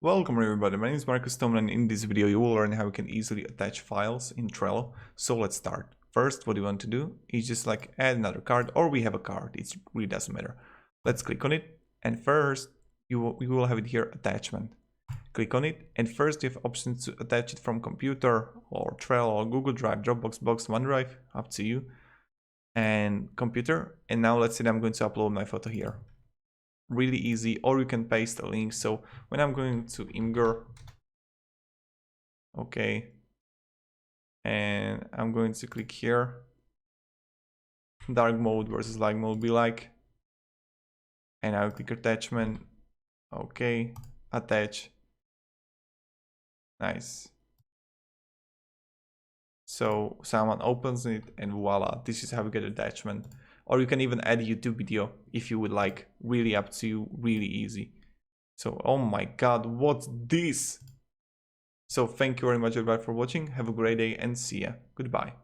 Welcome everybody, my name is Marcus Toman, and in this video you will learn how you can easily attach files in Trello. So let's start. First, what you want to do is just like add another card, or we have a card, it really doesn't matter. Let's click on it, and first you will have it here, attachment. Click on it, and first you have options to attach it from computer or Trello or Google Drive, Dropbox, Box, OneDrive, up to you, and computer. And now let's say I'm going to upload my photo here. Really easy, or you can paste a link. So when I'm going to Imgur, okay, and I'm going to click here, dark mode versus light mode be like, and I'll click attachment, okay, attach, nice. So someone opens it and voila, this is how you get attachment. Or you can even add a YouTube video if you would like, really up to you, really easy. So, oh my god, what's this? So thank you very much everybody for watching, have a great day and see ya, goodbye.